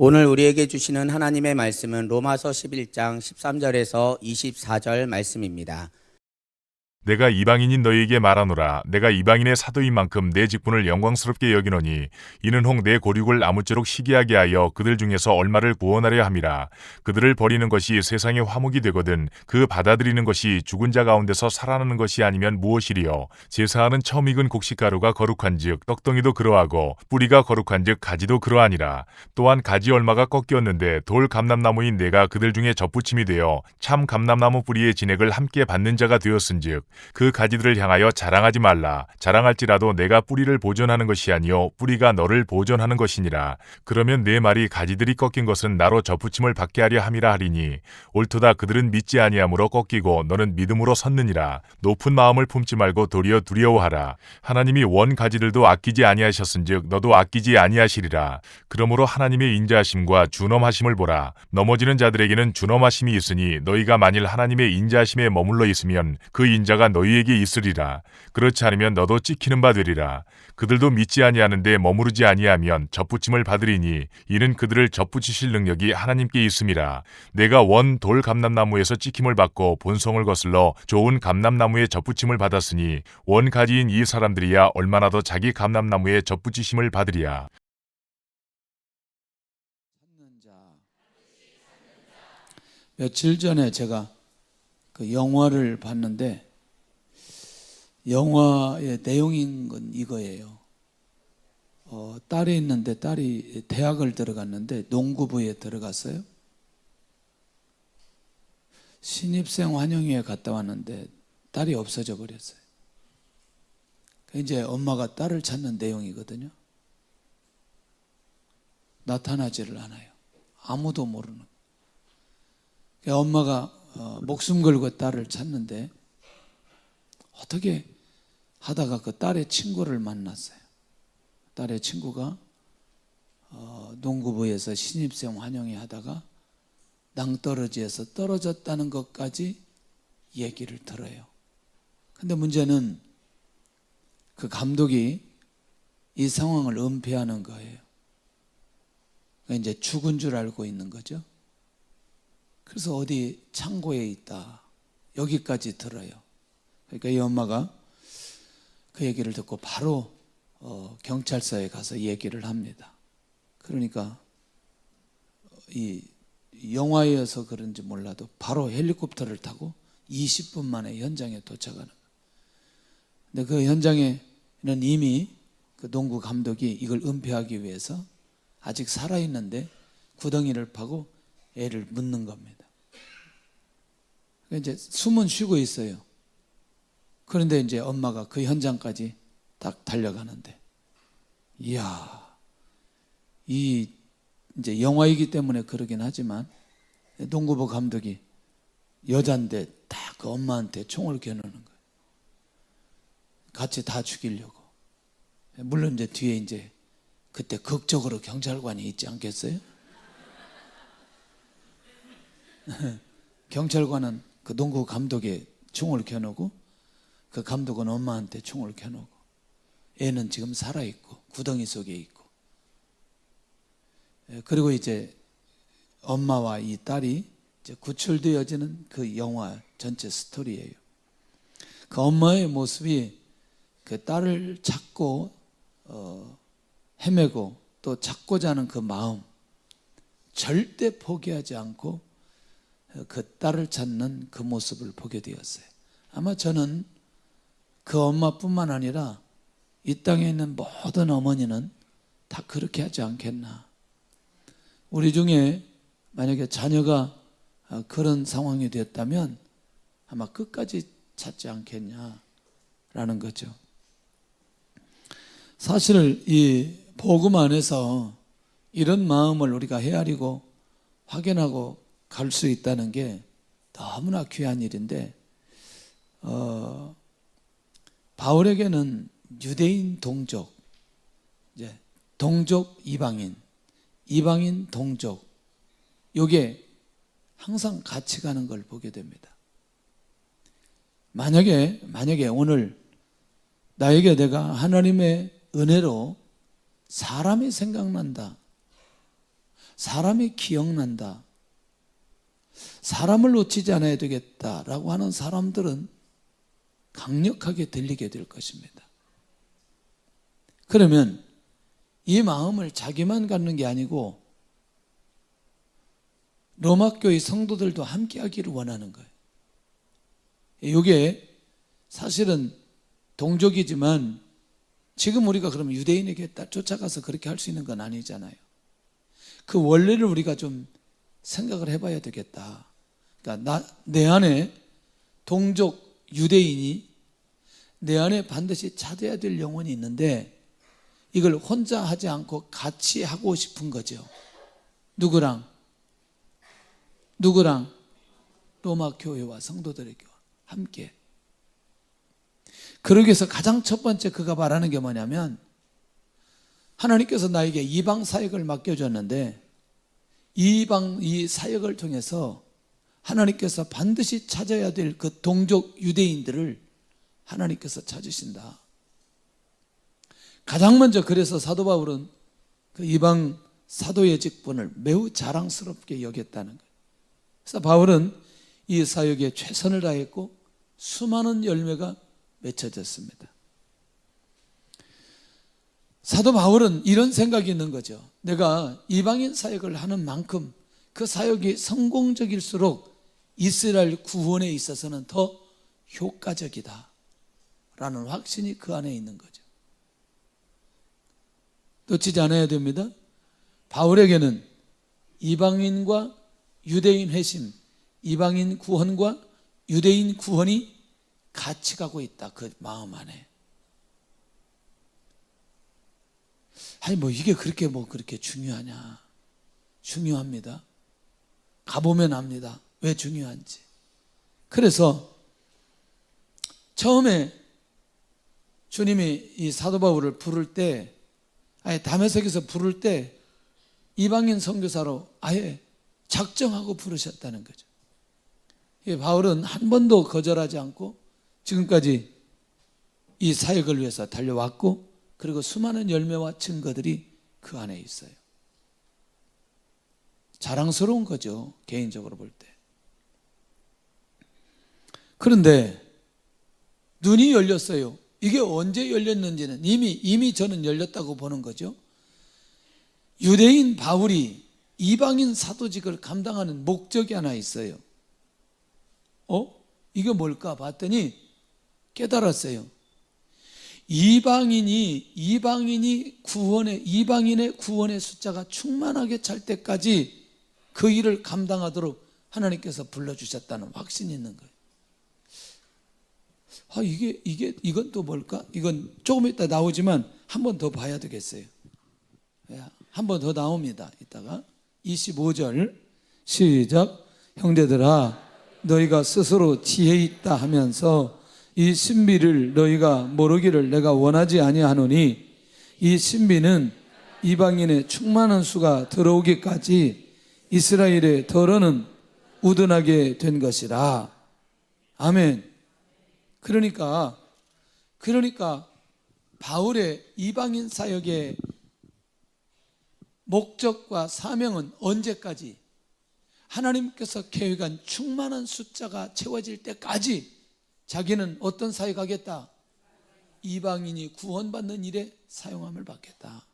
오늘 우리에게 주시는 하나님의 말씀은 로마서 11장 13절에서 24절 말씀입니다. 내가 이방인인 너희에게 말하노라. 내가 이방인의 사도인 만큼 내 직분을 영광스럽게 여기노니 이는 혹 내 고륙을 아무쪼록 희귀하게 하여 그들 중에서 얼마를 구원하려 함이라. 그들을 버리는 것이 세상의 화목이 되거든 그 받아들이는 것이 죽은 자 가운데서 살아나는 것이 아니면 무엇이리요. 제사하는 처음 익은 곡식가루가 거룩한즉 떡덩이도 그러하고 뿌리가 거룩한즉 가지도 그러하니라. 또한 가지 얼마가 꺾였는데 돌 감람나무인 내가 그들 중에 접붙임이 되어 참 감람나무 뿌리의 진액을 함께 받는 자가 되었은즉 그 가지들을 향하여 자랑하지 말라. 자랑할지라도 내가 뿌리를 보존하는 것이 아니요 뿌리가 너를 보존하는 것이니라. 그러면 내 말이 가지들이 꺾인 것은 나로 접붙임을 받게 하려 함이라 하리니 옳도다. 그들은 믿지 아니함으로 꺾이고 너는 믿음으로 섰느니라. 높은 마음을 품지 말고 도리어 두려워하라. 하나님이 원 가지들도 아끼지 아니하셨은즉 너도 아끼지 아니하시리라. 그러므로 하나님의 인자하심과 준엄하심을 보라. 넘어지는 자들에게는 준엄하심이 있으니 너희가 만일 하나님의 인자하심에 머물러 있으면 그 인자가 너희에게 있으리라. 그렇지 않으면 너도 찍히는 바 되리라. 그들도 믿지 아니하는데 머무르지 아니하면 접붙임을 받으리니 이는 그들을 접붙이실 능력이 하나님께 있음이라. 내가 원 돌 감람나무에서 찍힘을 받고 본성을 거슬러 좋은 감람나무에 접붙임을 받았으니 원 가지인 이 사람들이야 얼마나 더 자기 감람나무에 접붙이심을 받으리야. 며칠 전에 제가 그 영화를 봤는데 영화의 내용인 건 이거예요. 딸이 있는데 딸이 대학을 들어갔는데 농구부에 들어갔어요. 신입생 환영회에 갔다 왔는데 딸이 없어져 버렸어요. 이제 엄마가 딸을 찾는 내용이거든요. 나타나지를 않아요. 아무도 모르는. 엄마가 목숨 걸고 딸을 찾는데 어떻게 하다가 그 딸의 친구를 만났어요. 딸의 친구가 농구부에서 신입생 환영회 하다가 낭떠러지에서 떨어졌다는 것까지 얘기를 들어요. 근데 문제는 그 감독이 이 상황을 은폐하는 거예요. 그러니까 이제 죽은 줄 알고 있는 거죠. 그래서 어디 창고에 있다. 여기까지 들어요. 그러니까 이 엄마가 그 얘기를 듣고 바로 경찰서에 가서 얘기를 합니다. 그러니까 이 영화여서 그런지 몰라도 바로 헬리콥터를 타고 20분 만에 현장에 도착하는 거예요. 근데 그 현장에는 이미 그 농구 감독이 이걸 은폐하기 위해서 아직 살아있는데 구덩이를 파고 애를 묻는 겁니다. 이제 숨은 쉬고 있어요. 그런데 이제 엄마가 그 현장까지 딱 달려가는데, 이야, 이 이제 영화이기 때문에 그러긴 하지만 농구부 감독이 여잔데 딱 그 엄마한테 총을 겨누는 거예요. 같이 다 죽이려고. 물론 이제 뒤에 이제 그때 극적으로 경찰관이 있지 않겠어요? 경찰관은 그 농구 감독에 총을 겨누고 그 감독은 엄마한테 총을 겨누고 애는 지금 살아있고 구덩이 속에 있고, 그리고 이제 엄마와 이 딸이 이제 구출되어지는 그 영화 전체 스토리예요. 그 엄마의 모습이 그 딸을 찾고 헤매고 또 찾고자 하는 그 마음, 절대 포기하지 않고 그 딸을 찾는 그 모습을 보게 되었어요. 아마 저는 그 엄마뿐만 아니라 이 땅에 있는 모든 어머니는 다 그렇게 하지 않겠나. 우리 중에 만약에 자녀가 그런 상황이 됐다면 아마 끝까지 찾지 않겠냐라는 거죠. 사실 이 복음 안에서 이런 마음을 우리가 헤아리고 확인하고 갈 수 있다는 게 너무나 귀한 일인데, 바울에게는 유대인 동족, 이제 동족 이방인, 이방인 동족, 이게 항상 같이 가는 걸 보게 됩니다. 만약에 오늘 나에게 내가 하나님의 은혜로 사람이 생각난다, 사람이 기억난다, 사람을 놓치지 않아야 되겠다라고 하는 사람들은 강력하게 들리게 될 것입니다. 그러면 이 마음을 자기만 갖는 게 아니고 로마교회 성도들도 함께 하기를 원하는 거예요. 이게 사실은 동족이지만 지금 우리가 그러면 유대인에게 쫓아가서 그렇게 할 수 있는 건 아니잖아요. 그 원리를 우리가 좀 생각을 해봐야 되겠다. 그러니까 내 안에 동족 유대인이 내 안에 반드시 찾아야 될 영혼이 있는데 이걸 혼자 하지 않고 같이 하고 싶은 거죠. 누구랑? 로마 교회와 성도들에게 함께. 그러기 위해서 가장 첫 번째 그가 바라는 게 뭐냐면 하나님께서 나에게 이방 사역을 맡겨줬는데 이 사역을 통해서 하나님께서 반드시 찾아야 될 그 동족 유대인들을 하나님께서 찾으신다. 가장 먼저 그래서 사도 바울은 그 이방 사도의 직분을 매우 자랑스럽게 여겼다는 거예요. 그래서 바울은 이 사역에 최선을 다했고 수많은 열매가 맺혀졌습니다. 사도 바울은 이런 생각이 있는 거죠. 내가 이방인 사역을 하는 만큼 그 사역이 성공적일수록 이스라엘 구원에 있어서는 더 효과적이다 라는 확신이 그 안에 있는 거죠. 놓치지 않아야 됩니다. 바울에게는 이방인과 유대인 회심, 이방인 구원과 유대인 구원이 같이 가고 있다. 그 마음 안에. 아니 이게 그렇게 중요하냐? 중요합니다. 가보면 압니다. 왜 중요한지. 그래서 처음에 주님이 이 사도 바울을 부를 때, 아예 다메섹에서 부를 때 이방인 선교사로 아예 작정하고 부르셨다는 거죠. 바울은 한 번도 거절하지 않고 지금까지 이 사역을 위해서 달려왔고, 그리고 수많은 열매와 증거들이 그 안에 있어요. 자랑스러운 거죠, 개인적으로 볼 때. 그런데 눈이 열렸어요. 이게 언제 열렸는지는 이미 저는 열렸다고 보는 거죠. 유대인 바울이 이방인 사도직을 감당하는 목적이 하나 있어요. 이게 뭘까 봤더니 깨달았어요. 이방인의 구원의 숫자가 충만하게 찰 때까지 그 일을 감당하도록 하나님께서 불러주셨다는 확신이 있는 거예요. 이건 또 뭘까? 이건 조금 이따 나오지만 한 번 더 봐야 되겠어요. 한 번 더 나옵니다. 이따가 25절 시작. 형제들아, 너희가 스스로 지혜 있다 하면서 이 신비를 너희가 모르기를 내가 원하지 아니하노니, 이 신비는 이방인의 충만한 수가 들어오기까지 이스라엘의 덜어는 우둔하게 된 것이라. 아멘. 그러니까 바울의 이방인 사역의 목적과 사명은 언제까지? 하나님께서 계획한 충만한 숫자가 채워질 때까지 자기는 어떤 사역하겠다? 이방인이 구원받는 일에 사용함을 받겠다.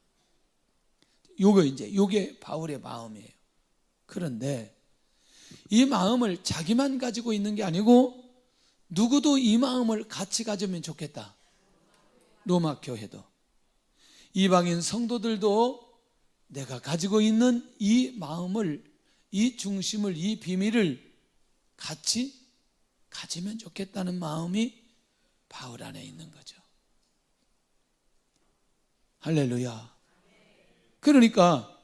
요게 바울의 마음이에요. 그런데 이 마음을 자기만 가지고 있는 게 아니고 누구도 이 마음을 같이 가지면 좋겠다. 로마 교회도, 이방인 성도들도 내가 가지고 있는 이 마음을, 이 중심을, 이 비밀을 같이 가지면 좋겠다는 마음이 바울 안에 있는 거죠. 할렐루야. 그러니까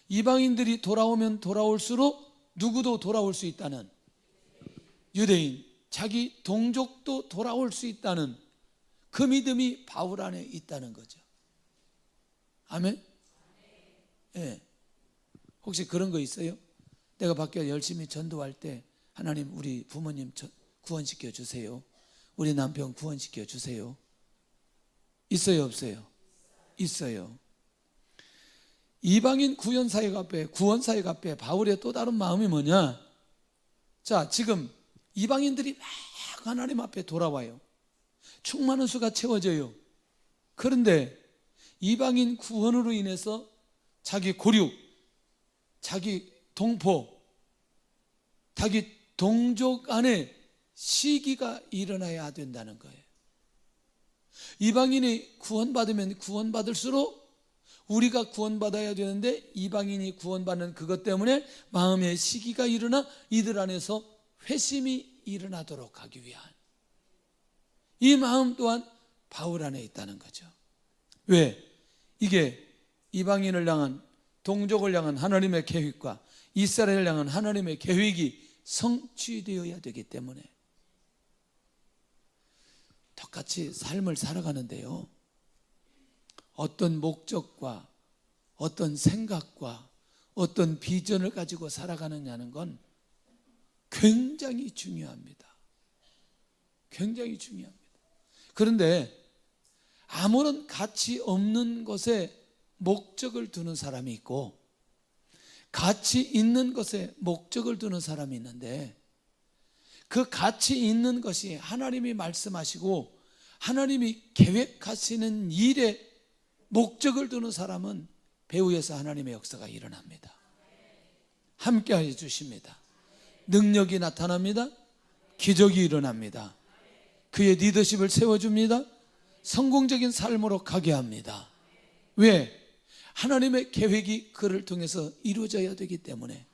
이방인들이 돌아오면 돌아올수록 누구도 돌아올 수 있다는, 유대인, 자기 동족도 돌아올 수 있다는 그 믿음이 바울 안에 있다는 거죠. 아멘? 예. 혹시 그런 거 있어요? 내가 밖에 열심히 전도할 때 하나님 우리 부모님 구원시켜 주세요. 우리 남편 구원시켜 주세요. 있어요, 없어요? 있어요. 이방인 구원사역 앞에 바울의 또 다른 마음이 뭐냐? 자, 지금 이방인들이 막 하나님 앞에 돌아와요. 충만한 수가 채워져요. 그런데 이방인 구원으로 인해서 자기 고륙, 자기 동포, 자기 동족 안에 시기가 일어나야 된다는 거예요. 이방인이 구원받으면 구원받을수록 우리가 구원받아야 되는데 이방인이 구원받는 그것 때문에 마음의 시기가 일어나 이들 안에서 회심이 일어나도록 하기 위한 이 마음 또한 바울 안에 있다는 거죠. 왜? 이게 이방인을 향한, 동족을 향한 하나님의 계획과 이스라엘을 향한 하나님의 계획이 성취되어야 되기 때문에. 똑같이 삶을 살아가는데요, 어떤 목적과 어떤 생각과 어떤 비전을 가지고 살아가느냐는 건 굉장히 중요합니다. 굉장히 중요합니다. 그런데 아무런 가치 없는 것에 목적을 두는 사람이 있고 가치 있는 것에 목적을 두는 사람이 있는데, 그 가치 있는 것이 하나님이 말씀하시고 하나님이 계획하시는 일에 목적을 두는 사람은 배후에서 하나님의 역사가 일어납니다. 함께하여 주십니다. 능력이 나타납니다. 기적이 일어납니다. 그의 리더십을 세워줍니다. 성공적인 삶으로 가게 합니다. 왜? 하나님의 계획이 그를 통해서 이루어져야 되기 때문에.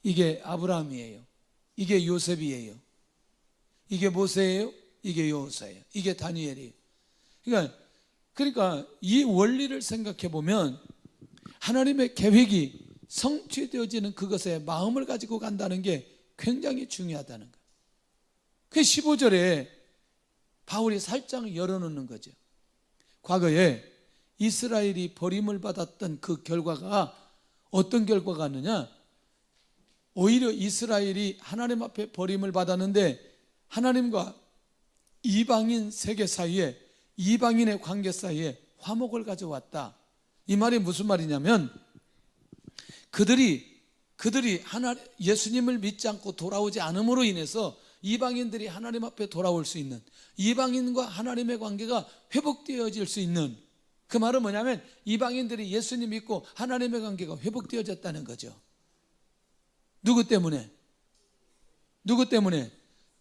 이게 아브라함이에요. 이게 요셉이에요. 이게 모세예요. 이게 여호수아예요. 이게 다니엘이에요. 그러니까 이 원리를 생각해 보면 하나님의 계획이 성취되어지는 그것에 마음을 가지고 간다는 게 굉장히 중요하다는 거예요. 그 15절에 바울이 살짝 열어놓는 거죠. 과거에 이스라엘이 버림을 받았던 그 결과가 어떤 결과가 있느냐? 오히려 이스라엘이 하나님 앞에 버림을 받았는데 하나님과 이방인 세계 사이에, 이방인의 관계 사이에 화목을 가져왔다. 이 말이 무슨 말이냐면 그들이 예수님을 믿지 않고 돌아오지 않음으로 인해서 이방인들이 하나님 앞에 돌아올 수 있는, 이방인과 하나님의 관계가 회복되어질 수 있는, 그 말은 뭐냐면 이방인들이 예수님 믿고 하나님의 관계가 회복되어졌다는 거죠. 누구 때문에?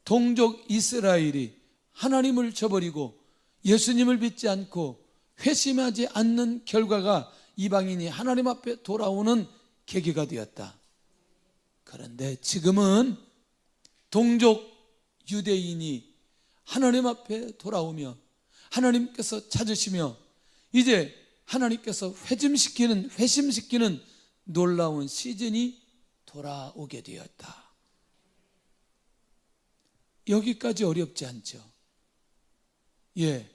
동족 이스라엘이 하나님을 저버리고 예수님을 믿지 않고 회심하지 않는 결과가 이방인이 하나님 앞에 돌아오는 계기가 되었다. 그런데 지금은 동족 유대인이 하나님 앞에 돌아오며 하나님께서 찾으시며 이제 하나님께서 회심시키는 놀라운 시즌이 돌아오게 되었다. 여기까지 어렵지 않죠? 예.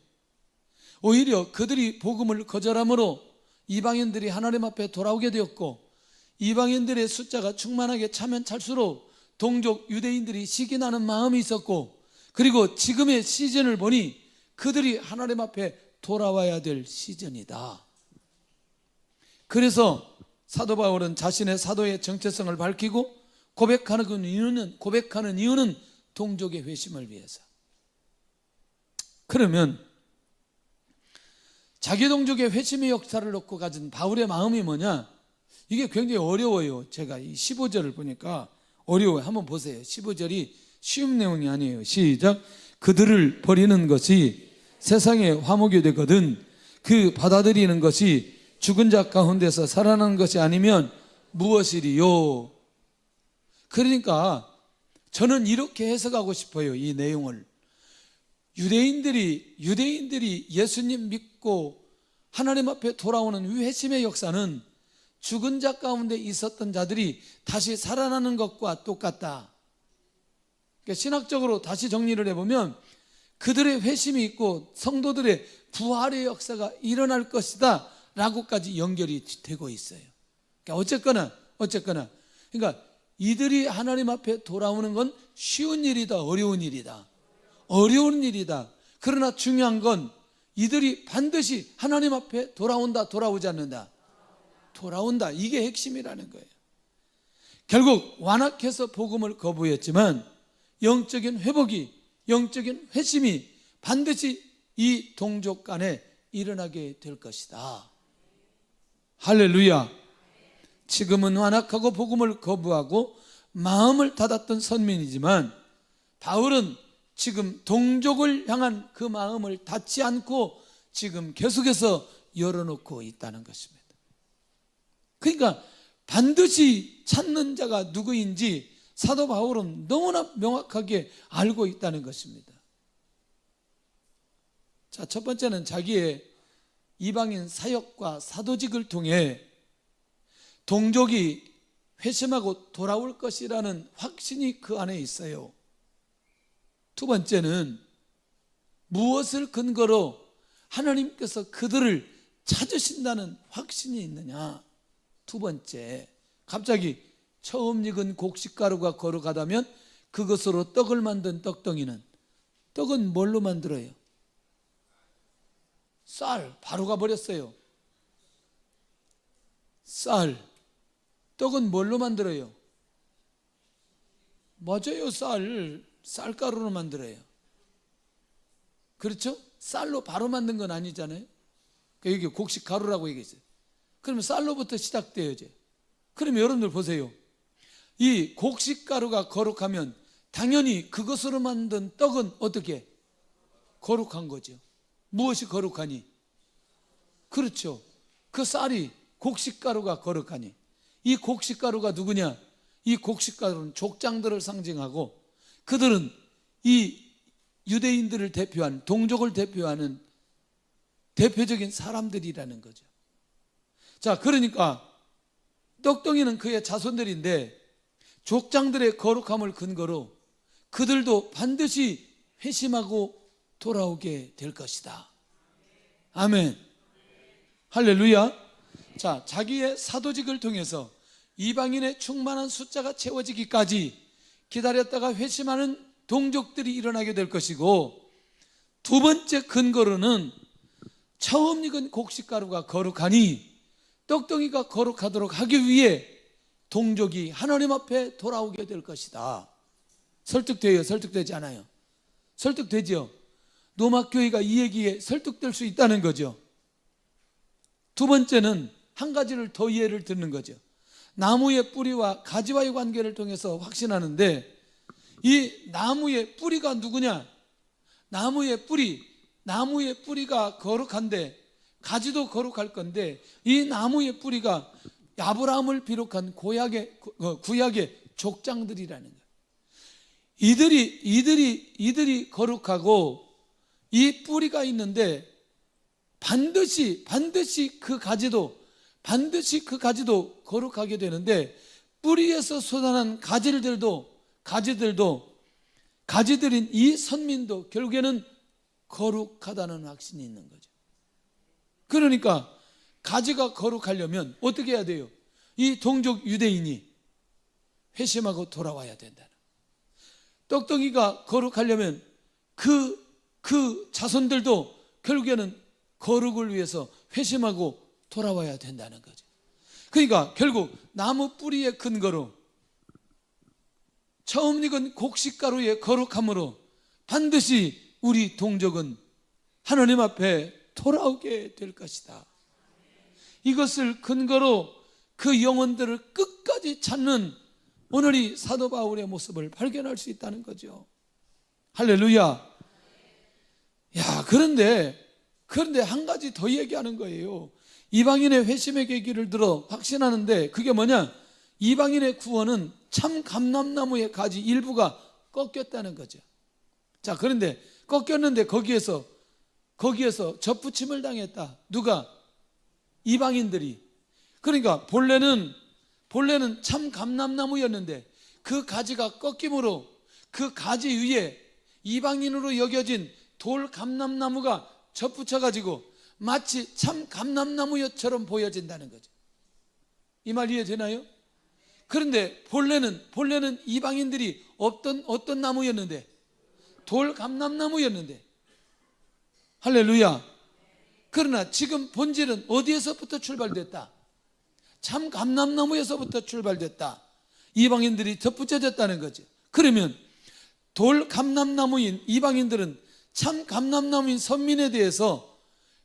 오히려 그들이 복음을 거절함으로 이방인들이 하나님 앞에 돌아오게 되었고, 이방인들의 숫자가 충만하게 차면 찰수록 동족 유대인들이 시기 나는 마음이 있었고, 그리고 지금의 시즌을 보니 그들이 하나님 앞에 돌아와야 될 시즌이다. 그래서 사도 바울은 자신의 사도의 정체성을 밝히고 고백하는 이유는 동족의 회심을 위해서. 그러면 자기 동족의 회심의 역사를 놓고 가진 바울의 마음이 뭐냐? 이게 굉장히 어려워요. 제가 이 15절을 보니까 어려워요. 한번 보세요. 15절이 쉬운 내용이 아니에요. 시작. 그들을 버리는 것이 세상에 화목이 되거든 그 받아들이는 것이 죽은 자 가운데서 살아나는 것이 아니면 무엇이리요? 그러니까 저는 이렇게 해석하고 싶어요. 이 내용을. 유대인들이 예수님 믿고 하나님 앞에 돌아오는 회심의 역사는 죽은 자 가운데 있었던 자들이 다시 살아나는 것과 똑같다. 그러니까 신학적으로 다시 정리를 해보면 그들의 회심이 있고 성도들의 부활의 역사가 일어날 것이다 라고까지 연결이 되고 있어요. 그러니까 어쨌거나 그러니까 이들이 하나님 앞에 돌아오는 건 쉬운 일이다, 어려운 일이다. 그러나 중요한 건 이들이 반드시 하나님 앞에 돌아온다, 돌아오지 않는다? 돌아온다. 이게 핵심이라는 거예요. 결국 완악해서 복음을 거부했지만 영적인 회복이, 영적인 회심이 반드시 이 동족 간에 일어나게 될 것이다. 할렐루야. 지금은 완악하고 복음을 거부하고 마음을 닫았던 선민이지만 바울은 지금 동족을 향한 그 마음을 닫지 않고 지금 계속해서 열어놓고 있다는 것입니다. 그러니까 반드시 찾는 자가 누구인지 사도 바울은 너무나 명확하게 알고 있다는 것입니다. 자, 첫 번째는 자기의 이방인 사역과 사도직을 통해 동족이 회심하고 돌아올 것이라는 확신이 그 안에 있어요. 두 번째는 무엇을 근거로 하나님께서 그들을 찾으신다는 확신이 있느냐. 두 번째, 갑자기 처음 익은 곡식가루가 거룩하다면 그것으로 떡을 만든 떡덩이는, 떡은 뭘로 만들어요? 쌀, 바로 가버렸어요. 쌀, 떡은 뭘로 만들어요? 맞아요, 쌀가루로 만들어요. 그렇죠? 쌀로 바로 만든 건 아니잖아요. 여기 곡식가루라고 얘기했어요. 그러면 쌀로부터 시작돼야죠. 그러면 여러분들 보세요. 이 곡식가루가 거룩하면 당연히 그것으로 만든 떡은 어떻게? 거룩한 거죠. 무엇이 거룩하니? 그렇죠. 그 쌀이 곡식가루가 거룩하니. 이 곡식가루가 누구냐? 이 곡식가루는 족장들을 상징하고 그들은 이 유대인들을 대표한, 동족을 대표하는 대표적인 사람들이라는 거죠. 자, 그러니까 떡덩이는 그의 자손들인데 족장들의 거룩함을 근거로 그들도 반드시 회심하고 돌아오게 될 것이다. 아멘. 할렐루야. 자, 자기의 사도직을 통해서 이방인의 충만한 숫자가 채워지기까지 기다렸다가 회심하는 동족들이 일어나게 될 것이고, 두 번째 근거로는 처음 익은 곡식가루가 거룩하니 떡덩이가 거룩하도록 하기 위해 동족이 하나님 앞에 돌아오게 될 것이다. 설득돼요? 설득되지 않아요? 설득되죠? 노막교회가 이 얘기에 설득될 수 있다는 거죠. 두 번째는 한 가지를 더 예를 듣는 거죠. 나무의 뿌리와 가지와의 관계를 통해서 확신하는데, 이 나무의 뿌리가 누구냐? 나무의 뿌리가 거룩한데 가지도 거룩할 건데, 이 나무의 뿌리가 아브라함을 비롯한 구약의 족장들이라는 거예요. 이들이 거룩하고 이 뿌리가 있는데 반드시 그 가지도 거룩하게 되는데, 뿌리에서 솟아난 가지들인 이 선민도 결국에는 거룩하다는 확신이 있는 거죠. 그러니까 가지가 거룩하려면 어떻게 해야 돼요? 이 동족 유대인이 회심하고 돌아와야 된다는. 떡덩이가 거룩하려면 그 자손들도 결국에는 거룩을 위해서 회심하고 돌아와야 된다는 거죠. 그러니까 결국 나무 뿌리의 근거로 처음 익은 곡식가루의 거룩함으로 반드시 우리 동족은 하나님 앞에 돌아오게 될 것이다. 이것을 근거로 그 영혼들을 끝까지 찾는 오늘 이 사도 바울의 모습을 발견할 수 있다는 거죠. 할렐루야. 그런데 한 가지 더 얘기하는 거예요. 이방인의 회심의 계기를 들어 확신하는데 그게 뭐냐? 이방인의 구원은 참 감람나무의 가지 일부가 꺾였다는 거죠. 자, 그런데 꺾였는데 거기에서 접붙임을 당했다. 누가? 이방인들이. 그러니까 본래는 참 감람나무였는데 그 가지가 꺾임으로 그 가지 위에 이방인으로 여겨진 돌 감람나무가 접붙여가지고 마치 참 감람나무처럼 보여진다는 거죠. 이 말 이해되나요? 그런데 본래는 이방인들이 어떤 나무였는데? 돌 감람나무였는데. 할렐루야. 그러나 지금 본질은 어디에서부터 출발됐다? 참 감람나무에서부터 출발됐다. 이방인들이 덧붙여졌다는 거죠. 그러면 돌 감람나무인 이방인들은 참 감람나무인 선민에 대해서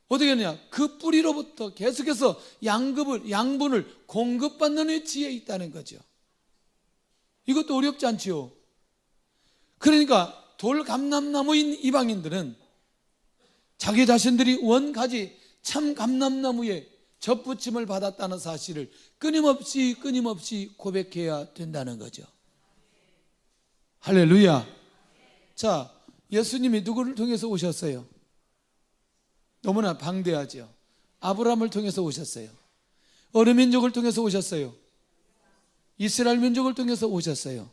어떻게 하느냐? 그 뿌리로부터 계속해서 양분을 공급받는 위치에 있다는 거죠. 이것도 어렵지 않지요. 그러니까 돌 감람나무인 이방인들은 자기 자신들이 원가지 참 감람나무에 접붙임을 받았다는 사실을 끊임없이 고백해야 된다는 거죠. 할렐루야. 자, 예수님이 누구를 통해서 오셨어요? 너무나 방대하죠. 아브라함을 통해서 오셨어요. 어느 민족을 통해서 오셨어요? 이스라엘 민족을 통해서 오셨어요.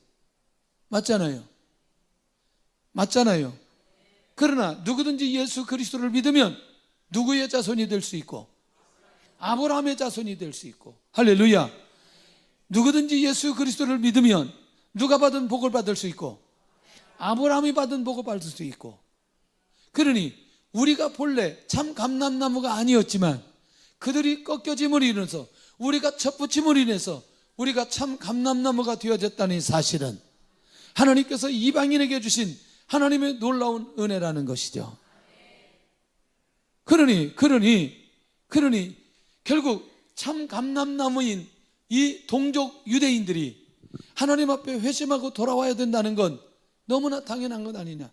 맞잖아요. 맞잖아요. 그러나 누구든지 예수 그리스도를 믿으면 누구의 자손이 될 수 있고 아브라함의 자손이 될 수 있고, 할렐루야. 누구든지 예수 그리스도를 믿으면 누가 받은 복을 받을 수 있고 아브라함이 받은 복을 받을 수 있고, 그러니 우리가 본래 참 감람나무가 아니었지만 그들이 꺾여짐으로 인해서 우리가 첩붙임으로 인해서 우리가 참 감람나무가 되어졌다는 사실은 하나님께서 이방인에게 주신 하나님의 놀라운 은혜라는 것이죠. 그러니 결국 참 감람나무인 이 동족 유대인들이 하나님 앞에 회심하고 돌아와야 된다는 건 너무나 당연한 것 아니냐.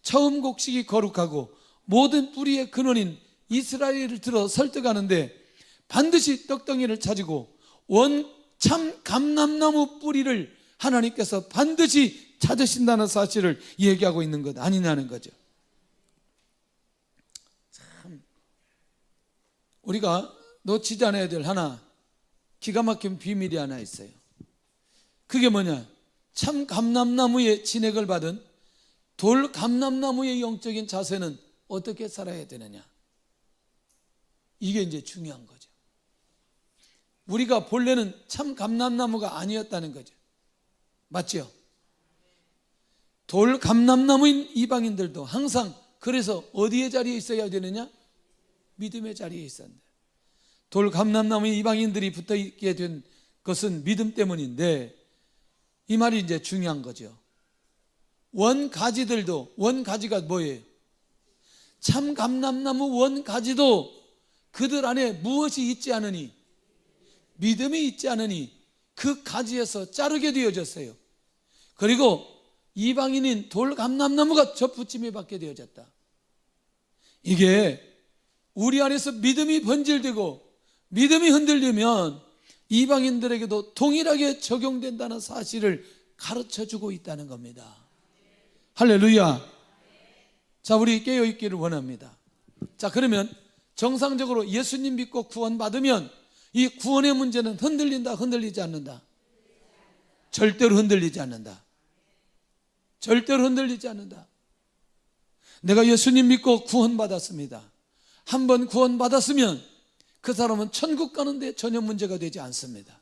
처음 곡식이 거룩하고 모든 뿌리의 근원인 이스라엘을 들어 설득하는데 반드시 떡덩이를 찾고 참 감람나무 뿌리를 하나님께서 반드시 찾으신다는 사실을 얘기하고 있는 것 아니냐는 거죠. 참 우리가 놓치지 않아야 될 하나 기가 막힌 비밀이 하나 있어요. 그게 뭐냐? 참 감람나무의 진액을 받은 돌 감람나무의 영적인 자세는 어떻게 살아야 되느냐? 이게 이제 중요한 거죠. 우리가 본래는 참 감람나무가 아니었다는 거죠. 맞죠? 돌 감람나무인 이방인들도 항상 그래서 어디의 자리에 있어야 되느냐? 믿음의 자리에 있어야 한다. 돌 감람나무인 이방인들이 붙어 있게 된 것은 믿음 때문인데, 이 말이 이제 중요한 거죠. 원가지가 뭐예요? 참 감람나무 원가지도 그들 안에 무엇이 있지 않으니, 믿음이 있지 않으니 그 가지에서 자르게 되어졌어요. 그리고 이방인인 돌 감람나무가 접붙임을 받게 되어졌다. 이게 우리 안에서 믿음이 번질되고 믿음이 흔들리면 이방인들에게도 동일하게 적용된다는 사실을 가르쳐주고 있다는 겁니다. 할렐루야. 자, 우리 깨어있기를 원합니다. 자, 그러면 정상적으로 예수님 믿고 구원받으면 이 구원의 문제는 흔들린다, 흔들리지 않는다? 절대로 흔들리지 않는다. 절대로 흔들리지 않는다. 내가 예수님 믿고 구원받았습니다. 한번 구원받았으면 그 사람은 천국 가는데 전혀 문제가 되지 않습니다.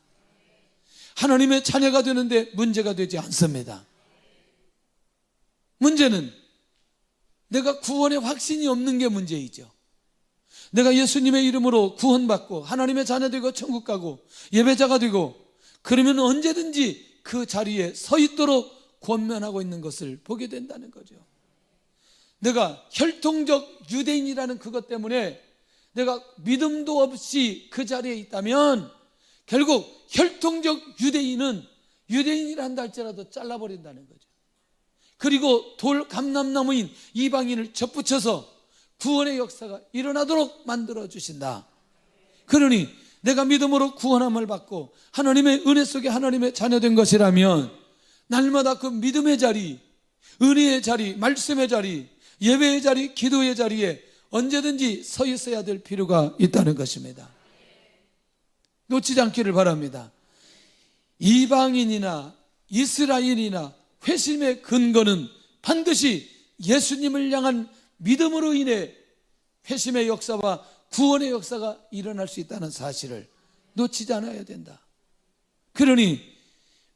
하나님의 자녀가 되는데 문제가 되지 않습니다. 문제는 내가 구원의 확신이 없는 게 문제이죠. 내가 예수님의 이름으로 구원받고 하나님의 자녀 되고 천국 가고 예배자가 되고 그러면 언제든지 그 자리에 서 있도록 권면하고 있는 것을 보게 된다는 거죠. 내가 혈통적 유대인이라는 그것 때문에 내가 믿음도 없이 그 자리에 있다면 결국 혈통적 유대인은 유대인이라 한다 할지라도 잘라버린다는 거죠. 그리고 돌 감람나무인 이방인을 접붙여서 구원의 역사가 일어나도록 만들어주신다. 그러니 내가 믿음으로 구원함을 받고 하나님의 은혜 속에 하나님의 자녀된 것이라면 날마다 그 믿음의 자리, 은혜의 자리, 말씀의 자리, 예배의 자리, 기도의 자리에 언제든지 서 있어야 될 필요가 있다는 것입니다. 놓치지 않기를 바랍니다. 이방인이나 이스라엘이나 회심의 근거는 반드시 예수님을 향한 믿음으로 인해 회심의 역사와 구원의 역사가 일어날 수 있다는 사실을 놓치지 않아야 된다. 그러니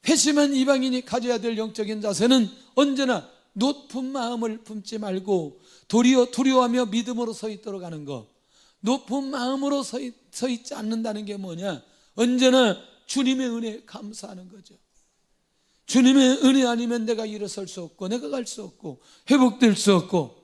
회심한 이방인이 가져야 될 영적인 자세는 언제나 높은 마음을 품지 말고 도리어 두려워하며 믿음으로 서 있도록 하는 것, 높은 마음으로 서 있지 않는다는 게 뭐냐? 언제나 주님의 은혜에 감사하는 거죠. 주님의 은혜 아니면 내가 일어설 수 없고, 내가 갈 수 없고, 회복될 수 없고,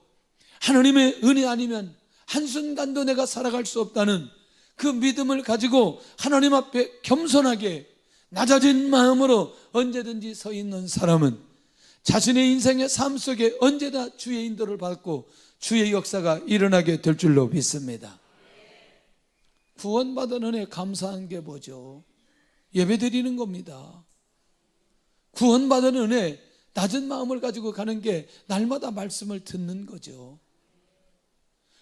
하나님의 은혜 아니면 한순간도 내가 살아갈 수 없다는 그 믿음을 가지고 하나님 앞에 겸손하게 낮아진 마음으로 언제든지 서 있는 사람은 자신의 인생의 삶 속에 언제나 주의 인도를 받고 주의 역사가 일어나게 될 줄로 믿습니다. 구원받은 은혜 감사한 게 뭐죠? 예배드리는 겁니다. 구원받은 은혜, 낮은 마음을 가지고 가는 게 날마다 말씀을 듣는 거죠.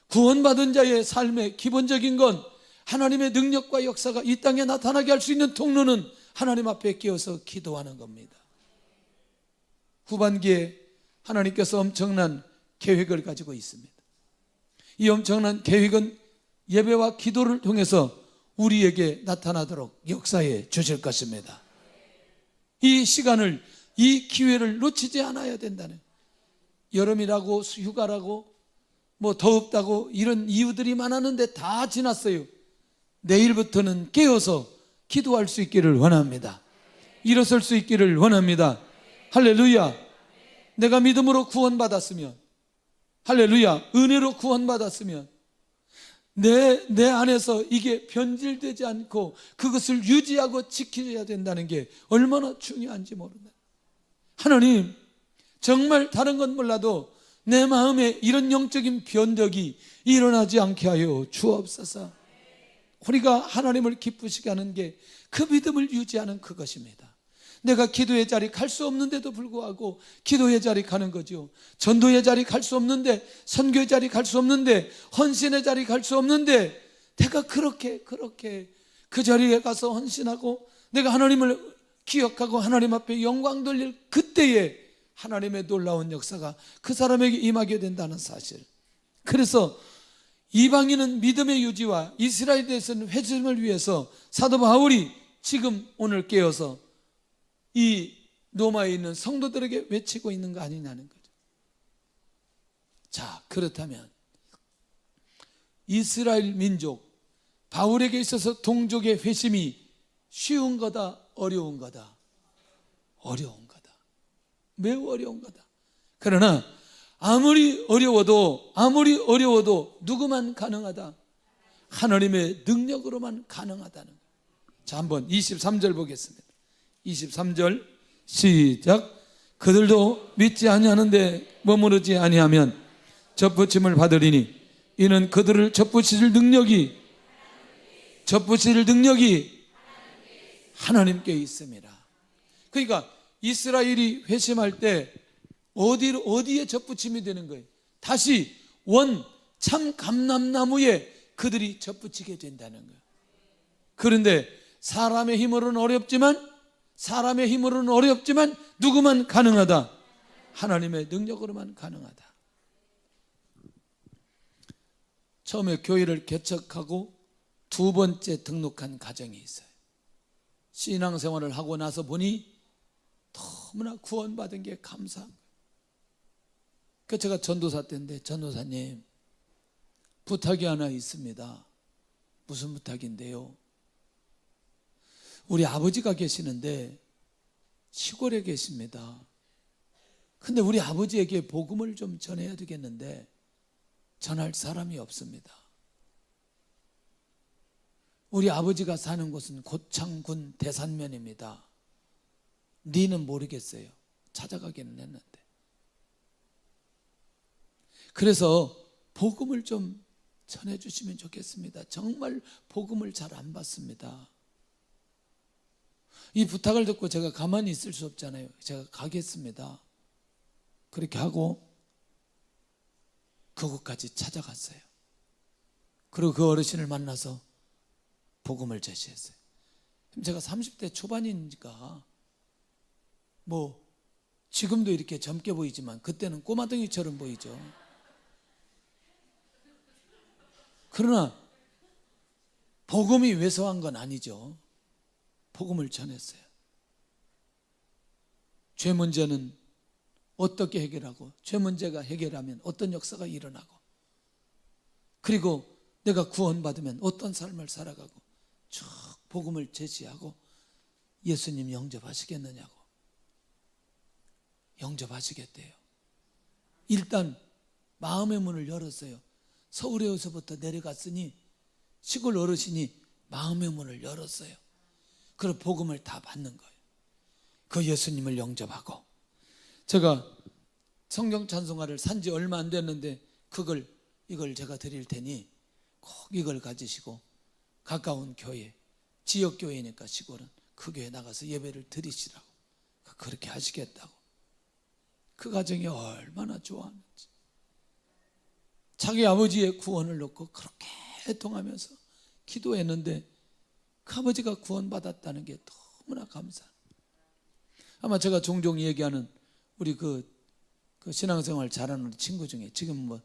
구원받은 자의 삶의 기본적인 건 하나님의 능력과 역사가 이 땅에 나타나게 할 수 있는 통로는 하나님 앞에 끼어서 기도하는 겁니다. 후반기에 하나님께서 엄청난 계획을 가지고 있습니다. 이 엄청난 계획은 예배와 기도를 통해서 우리에게 나타나도록 역사해 주실 것입니다. 이 시간을, 이 기회를 놓치지 않아야 된다는, 여름이라고 휴가라고 뭐 더웁다고 이런 이유들이 많았는데 다 지났어요. 내일부터는 깨어서 기도할 수 있기를 원합니다. 일어설 수 있기를 원합니다. 할렐루야. 내가 믿음으로 구원받았으면, 할렐루야, 은혜로 구원받았으면 내 안에서 이게 변질되지 않고 그것을 유지하고 지켜야 된다는 게 얼마나 중요한지 모른다. 하나님, 정말 다른 건 몰라도 내 마음에 이런 영적인 변덕이 일어나지 않게 하여 주옵소서. 우리가 하나님을 기쁘시게 하는 게 그 믿음을 유지하는 그것입니다. 내가 기도의 자리 갈 수 없는데도 불구하고 기도의 자리 가는 거죠. 전도의 자리 갈 수 없는데, 선교의 자리 갈 수 없는데, 헌신의 자리 갈 수 없는데, 내가 그렇게 그 자리에 가서 헌신하고 내가 하나님을 기억하고 하나님 앞에 영광 돌릴 그때에 하나님의 놀라운 역사가 그 사람에게 임하게 된다는 사실. 그래서 이방인은 믿음의 유지와 이스라엘에 대해서는 회심을 위해서 사도 바울이 지금 오늘 깨어서 이 로마에 있는 성도들에게 외치고 있는 거 아니냐는 거죠. 자, 그렇다면 이스라엘 민족, 바울에게 있어서 동족의 회심이 쉬운 거다, 어려운 거다? 어려운 거다. 매우 어려운 거다. 그러나 아무리 어려워도 누구만 가능하다? 하나님의 능력으로만 가능하다는 거예요. 자, 한번 23절 보겠습니다. 23절 시작. 그들도 믿지 아니하는데 머무르지 아니하면 접붙임을 받으리니 이는 그들을 접붙일 능력이 하나님께 있습니다. 그러니까 이스라엘이 회심할 때 어디에 접붙임이 되는 거예요? 다시 참 감람나무에 그들이 접붙이게 된다는 거예요. 그런데 사람의 힘으로는 어렵지만 누구만 가능하다? 하나님의 능력으로만 가능하다. 처음에 교회를 개척하고 두 번째 등록한 가정이 있어요. 신앙생활을 하고 나서 보니 너무나 구원받은 게 감사한 거예요. 그 제가 전도사 때인데, 전도사님 부탁이 하나 있습니다. 무슨 부탁인데요? 우리 아버지가 계시는데 시골에 계십니다. 근데 우리 아버지에게 복음을 좀 전해야 되겠는데 전할 사람이 없습니다. 우리 아버지가 사는 곳은 고창군 대산면입니다. 니는 모르겠어요. 찾아가기는 했는데. 그래서 복음을 좀 전해주시면 좋겠습니다. 정말 복음을 잘 안 받습니다. 이 부탁을 듣고 제가 가만히 있을 수 없잖아요. 제가 가겠습니다. 그렇게 하고 그곳까지 찾아갔어요. 그리고 그 어르신을 만나서 복음을 제시했어요. 제가 30대 초반이니까 뭐 지금도 이렇게 젊게 보이지만 그때는 꼬마덩이처럼 보이죠. 그러나 복음이 왜소한 건 아니죠. 복음을 전했어요. 죄 문제는 어떻게 해결하고, 죄 문제가 해결하면 어떤 역사가 일어나고, 그리고 내가 구원받으면 어떤 삶을 살아가고 쭉 복음을 제시하고 예수님 영접하시겠느냐고. 영접하시겠대요. 일단 마음의 문을 열었어요. 서울에서부터 내려갔으니 시골 어르신이 마음의 문을 열었어요. 그리고 복음을 다 받는 거예요. 그 예수님을 영접하고. 제가 성경 찬송가를 산지 얼마 안 됐는데 이걸 제가 드릴 테니 꼭 이걸 가지시고 가까운 교회, 지역 교회니까 시골은 그 교회 나가서 예배를 드리시라고. 그렇게 하시겠다고. 그 가정이 얼마나 좋아하는지. 자기 아버지의 구원을 놓고 그렇게 애통하면서 기도했는데 그 아버지가 구원받았다는 게 너무나 감사해요. 아마 제가 종종 얘기하는 우리 그 신앙생활 잘하는 친구 중에 지금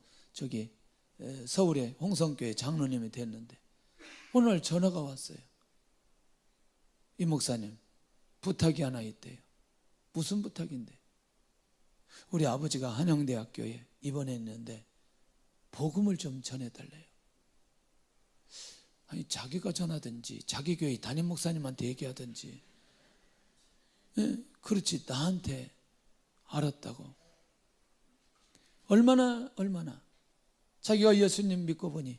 서울의 홍성교회 장로님이 됐는데 오늘 전화가 왔어요. 이 목사님 부탁이 하나 있대요. 무슨 부탁인데? 우리 아버지가 한영대학교에 입원했는데 복음을 좀 전해달래요. 아니 자기가 전하든지 자기 교회 담임 목사님한테 얘기하든지. 그렇지 나한테 알았다고. 얼마나 자기가 예수님 믿고 보니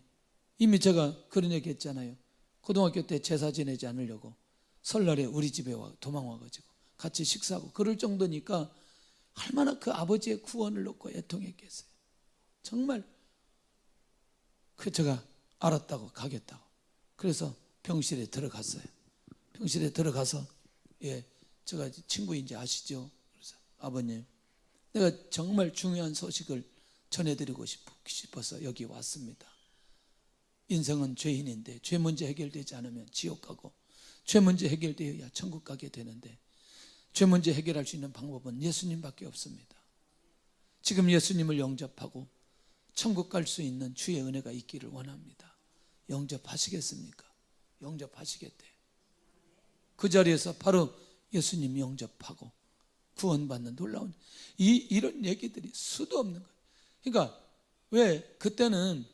이미 제가 그런 얘기 했잖아요. 고등학교 때 제사 지내지 않으려고 설날에 우리 집에 도망와가지고 같이 식사하고 그럴 정도니까 얼마나 그 아버지의 구원을 놓고 애통했겠어요. 정말 제가 알았다고 가겠다고. 그래서 병실에 들어갔어요. 병실에 들어가서 제가 친구인지 아시죠? 그래서 아버님 내가 정말 중요한 소식을 전해드리고 싶어서 여기 왔습니다. 인생은 죄인인데 죄 문제 해결되지 않으면 지옥 가고 죄 문제 해결되어야 천국 가게 되는데 죄 문제 해결할 수 있는 방법은 예수님밖에 없습니다. 지금 예수님을 영접하고 천국 갈 수 있는 주의 은혜가 있기를 원합니다. 영접하시겠습니까? 영접하시겠대요. 그 자리에서 바로 예수님 영접하고 구원받는 놀라운 이런 얘기들이 수도 없는 거예요. 그러니까 왜 그때는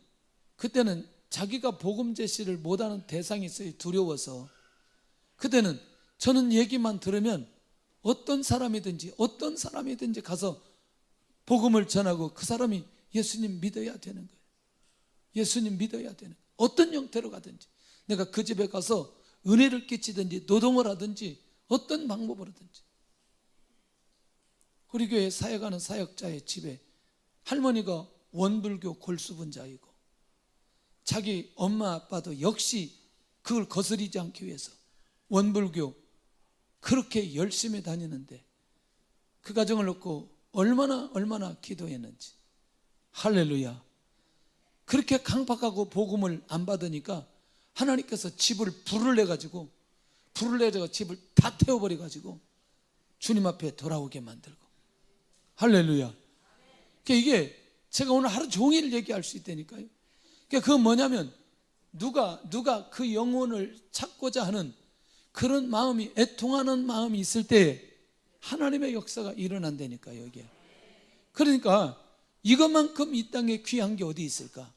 자기가 복음 제시를 못하는 대상이 있어요. 두려워서. 그때는 저는 얘기만 들으면 어떤 사람이든지 가서 복음을 전하고 그 사람이 예수님 믿어야 되는 거예요. 예수님 믿어야 되는 거예요. 어떤 형태로 가든지 내가 그 집에 가서 은혜를 끼치든지 노동을 하든지 어떤 방법으로든지. 우리 교회 사역하는 사역자의 집에 할머니가 원불교 골수분자이고 자기 엄마 아빠도 역시 그걸 거스리지 않기 위해서 원불교 그렇게 열심히 다니는데 그 가정을 놓고 얼마나 기도했는지. 할렐루야. 그렇게 강박하고 복음을 안 받으니까 하나님께서 불을 내가지고 집을 다 태워버려가지고 주님 앞에 돌아오게 만들고. 할렐루야. 이게 제가 오늘 하루 종일 얘기할 수 있다니까요. 그건 뭐냐면 누가 그 영혼을 찾고자 하는 그런 마음이, 애통하는 마음이 있을 때 하나님의 역사가 일어난다니까요. 이게. 그러니까 이것만큼 이 땅에 귀한 게 어디 있을까?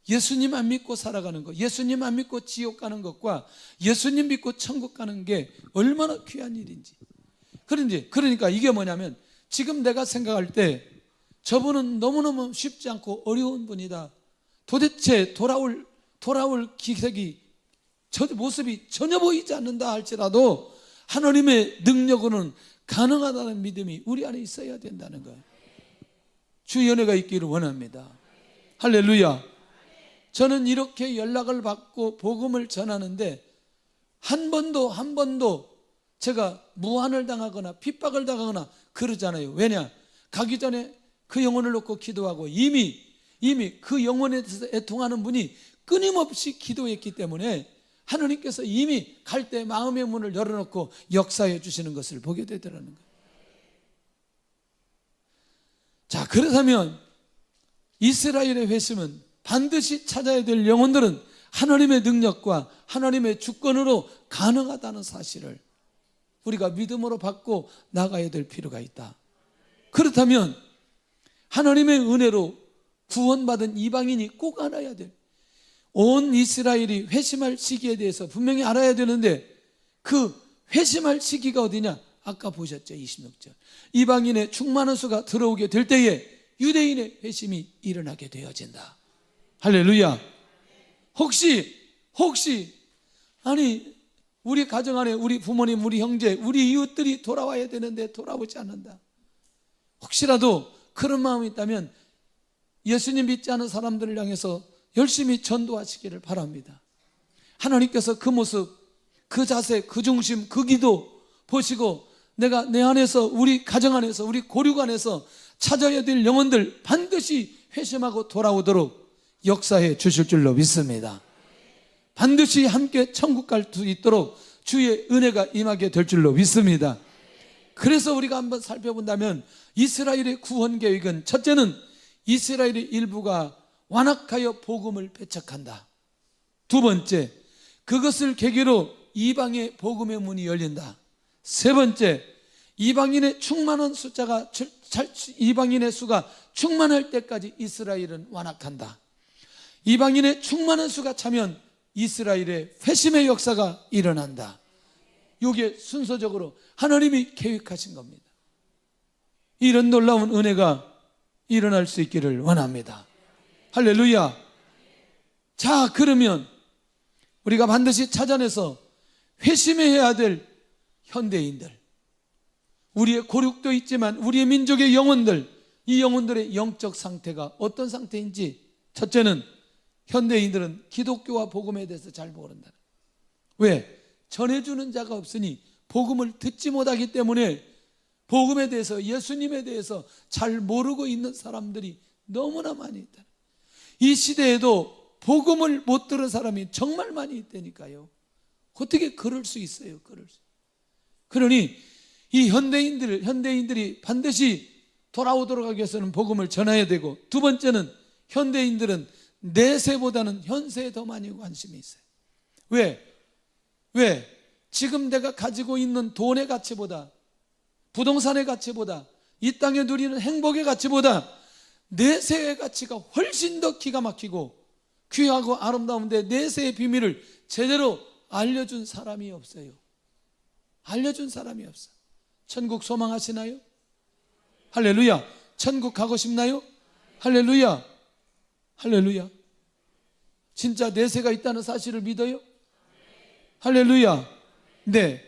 예수님 안 믿고 살아가는 것, 예수님 안 믿고 지옥 가는 것과 예수님 믿고 천국 가는 게 얼마나 귀한 일인지. 그러니까 이게 뭐냐면 지금 내가 생각할 때 저분은 너무너무 쉽지 않고 어려운 분이다. 도대체 돌아올 기색이 모습이 전혀 보이지 않는다 할지라도 하나님의 능력으로는 가능하다는 믿음이 우리 안에 있어야 된다는 거예요. 주의 은혜가 있기를 원합니다. 할렐루야. 저는 이렇게 연락을 받고 복음을 전하는데 한 번도 제가 무한을 당하거나 핍박을 당하거나 그러잖아요. 왜냐? 가기 전에 그 영혼을 놓고 기도하고 이미 그 영혼에 대해서 애통하는 분이 끊임없이 기도했기 때문에 하나님께서 이미 갈 때 마음의 문을 열어놓고 역사해 주시는 것을 보게 되더라는 거예요. 자, 그렇다면 이스라엘의 회심은 반드시 찾아야 될 영혼들은 하나님의 능력과 하나님의 주권으로 가능하다는 사실을 우리가 믿음으로 받고 나가야 될 필요가 있다. 그렇다면 하나님의 은혜로 구원받은 이방인이 꼭 알아야 돼. 온 이스라엘이 회심할 시기에 대해서 분명히 알아야 되는데 그 회심할 시기가 어디냐? 아까 보셨죠? 26절. 이방인의 충만한 수가 들어오게 될 때에 유대인의 회심이 일어나게 되어진다. 할렐루야. 혹시 아니 우리 가정 안에 우리 부모님, 우리 형제, 우리 이웃들이 돌아와야 되는데 돌아오지 않는다. 혹시라도 그런 마음이 있다면 예수님 믿지 않은 사람들을 향해서 열심히 전도하시기를 바랍니다. 하나님께서 그 모습, 그 자세, 그 중심, 그 기도 보시고 내가 내 안에서, 우리 가정 안에서, 우리 고륙 안에서 찾아야 될 영혼들 반드시 회심하고 돌아오도록 역사해 주실 줄로 믿습니다. 반드시 함께 천국 갈 수 있도록 주의 은혜가 임하게 될 줄로 믿습니다. 그래서 우리가 한번 살펴본다면 이스라엘의 구원 계획은 첫째는 이스라엘의 일부가 완악하여 복음을 배척한다. 두 번째, 그것을 계기로 이방의 복음의 문이 열린다. 세 번째, 이방인의 수가 충만할 때까지 이스라엘은 완악한다. 이방인의 충만한 수가 차면 이스라엘의 회심의 역사가 일어난다. 이게 순서적으로 하나님이 계획하신 겁니다. 이런 놀라운 은혜가 일어날 수 있기를 원합니다. 할렐루야. 자, 그러면 우리가 반드시 찾아내서 회심해야 될 현대인들, 우리의 고륙도 있지만 우리의 민족의 영혼들, 이 영혼들의 영적 상태가 어떤 상태인지, 첫째는 현대인들은 기독교와 복음에 대해서 잘 모른다. 왜? 전해주는 자가 없으니, 복음을 듣지 못하기 때문에 복음에 대해서, 예수님에 대해서 잘 모르고 있는 사람들이 너무나 많이 있다. 이 시대에도 복음을 못 들은 사람이 정말 많이 있다니까요. 어떻게 그럴 수 있어요? 그러니 이 현대인들이 반드시 돌아오도록 하기 위해서는 복음을 전해야 되고, 두 번째는 현대인들은 내세보다는 현세에 더 많이 관심이 있어요. 왜? 지금 내가 가지고 있는 돈의 가치보다, 부동산의 가치보다, 이 땅에 누리는 행복의 가치보다 내세의 가치가 훨씬 더 기가 막히고 귀하고 아름다운데 내세의 비밀을 제대로 알려준 사람이 없어요. 천국 소망하시나요? 할렐루야. 천국 가고 싶나요? 할렐루야. 진짜 내세가 있다는 사실을 믿어요? 할렐루야. 네.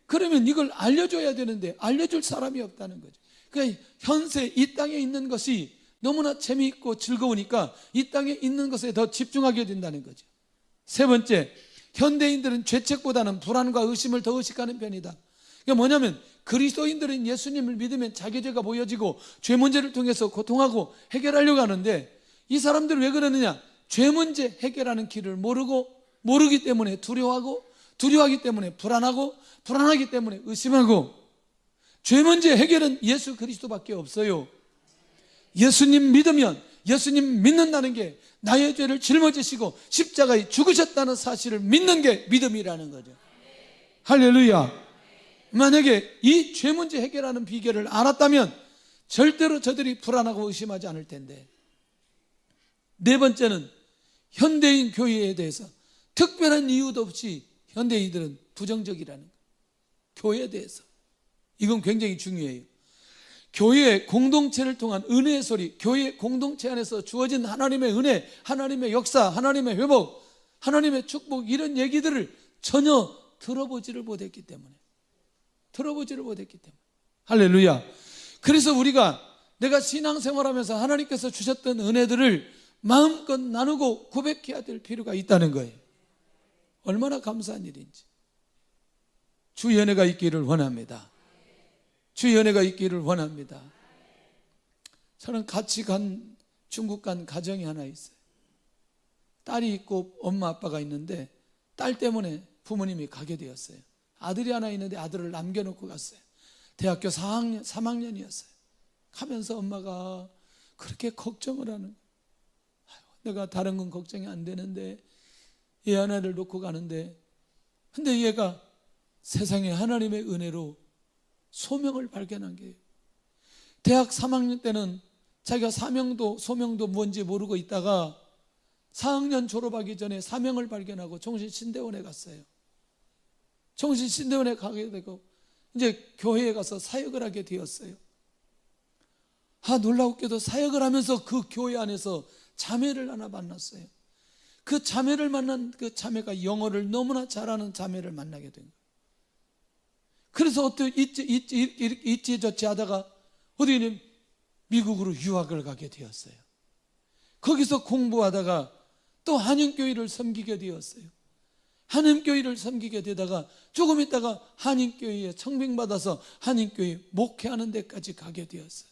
그러면 이걸 알려줘야 되는데 알려줄 사람이 없다는 거죠. 그러니까 현세 이 땅에 있는 것이 너무나 재미있고 즐거우니까 이 땅에 있는 것에 더 집중하게 된다는 거죠. 세 번째, 현대인들은 죄책보다는 불안과 의심을 더 의식하는 편이다. 그게 뭐냐면 그리스도인들은 예수님을 믿으면 자기 죄가 보여지고 죄 문제를 통해서 고통하고 해결하려고 하는데, 이 사람들은 왜 그러느냐? 죄 문제 해결하는 길을 모르기 때문에 두려워하기 때문에 불안하기 때문에 의심하고, 죄 문제 해결은 예수 그리스도밖에 없어요. 예수님 믿는다는 게 나의 죄를 짊어지시고 십자가에 죽으셨다는 사실을 믿는 게 믿음이라는 거죠. 할렐루야. 만약에 이 죄 문제 해결하는 비결을 알았다면 절대로 저들이 불안하고 의심하지 않을 텐데. 네 번째는 현대인 교회에 대해서 특별한 이유도 없이 현대인들은 부정적이라는 거예요. 교회에 대해서. 이건 굉장히 중요해요. 교회의 공동체를 통한 은혜의 소리, 교회 공동체 안에서 주어진 하나님의 은혜, 하나님의 역사, 하나님의 회복, 하나님의 축복, 이런 얘기들을 전혀 들어보지를 못했기 때문에. 할렐루야. 그래서 우리가 내가 신앙생활하면서 하나님께서 주셨던 은혜들을 마음껏 나누고 고백해야 될 필요가 있다는 거예요. 얼마나 감사한 일인지. 주의 은혜가 있기를 원합니다. 저는 같이 중국 간 가정이 하나 있어요. 딸이 있고 엄마 아빠가 있는데 딸 때문에 부모님이 가게 되었어요. 아들이 하나 있는데 아들을 남겨놓고 갔어요. 대학교 3학년이었어요. 가면서 엄마가 그렇게 걱정을 하는 거예요. 내가 다른 건 걱정이 안 되는데 얘 하나를 놓고 가는데, 근데 얘가 세상에 하나님의 은혜로 소명을 발견한 거예요. 대학 3학년 때는 자기가 사명도 소명도 뭔지 모르고 있다가 4학년 졸업하기 전에 사명을 발견하고 종신신대원에 갔어요. 종신신대원에 가게 되고 이제 교회에 가서 사역을 하게 되었어요. 놀랍게도 사역을 하면서 그 교회 안에서 자매를 하나 만났어요. 그 자매를 만난 그 자매가 영어를 너무나 잘하는 자매를 만나게 된 거예요. 그래서 있지 저치 하다가 어디 미국으로 유학을 가게 되었어요. 거기서 공부하다가 또 한인교회를 섬기게 되었어요. 한인교회를 섬기게 되다가 조금 있다가 한인교회에 청빙받아서 한인교회 목회하는 데까지 가게 되었어요.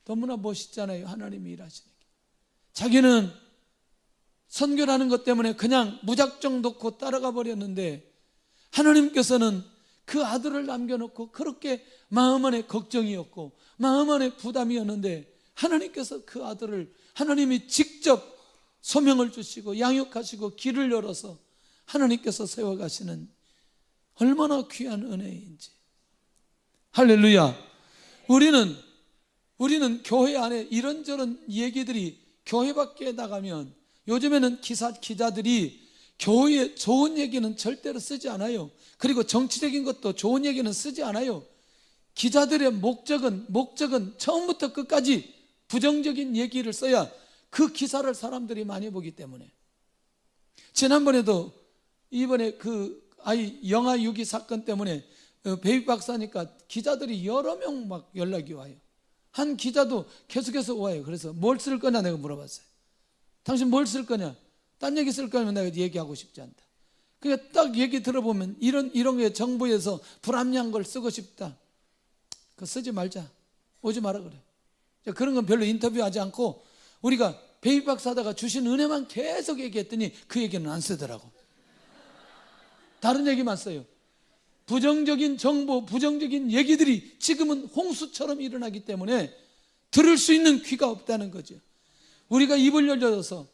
너무나 멋있잖아요. 하나님이 일하시는 게. 자기는 선교라는 것 때문에 그냥 무작정 놓고 따라가 버렸는데 하나님께서는 그 아들을 남겨놓고 그렇게 마음 안에 걱정이었고 마음 안에 부담이었는데 하나님께서 그 아들을 하나님이 직접 소명을 주시고 양육하시고 길을 열어서 하나님께서 세워가시는 얼마나 귀한 은혜인지. 할렐루야. 우리는 교회 안에 이런저런 얘기들이 교회 밖에 나가면 요즘에는 기자들이 교회의 좋은 얘기는 절대로 쓰지 않아요. 그리고 정치적인 것도 좋은 얘기는 쓰지 않아요. 기자들의 목적은 처음부터 끝까지 부정적인 얘기를 써야 그 기사를 사람들이 많이 보기 때문에. 지난번에도 이번에 그 아이 영아 유기 사건 때문에 배입 박사니까 기자들이 여러 명 막 연락이 와요. 한 기자도 계속해서 와요. 그래서 뭘 쓸 거냐 내가 물어봤어요. 당신 뭘 쓸 거냐? 딴 얘기 쓸 거면 내가 얘기하고 싶지 않다. 그러니까 딱 얘기 들어보면 이런 게 정부에서 불합리한 걸 쓰고 싶다. 그거 쓰지 말자. 오지 마라 그래. 그런 건 별로 인터뷰하지 않고 우리가 배입 박사다가 주신 은혜만 계속 얘기했더니 그 얘기는 안 쓰더라고. 다른 얘기만 써요. 부정적인 정보, 부정적인 얘기들이 지금은 홍수처럼 일어나기 때문에 들을 수 있는 귀가 없다는 거죠. 우리가 입을 열려서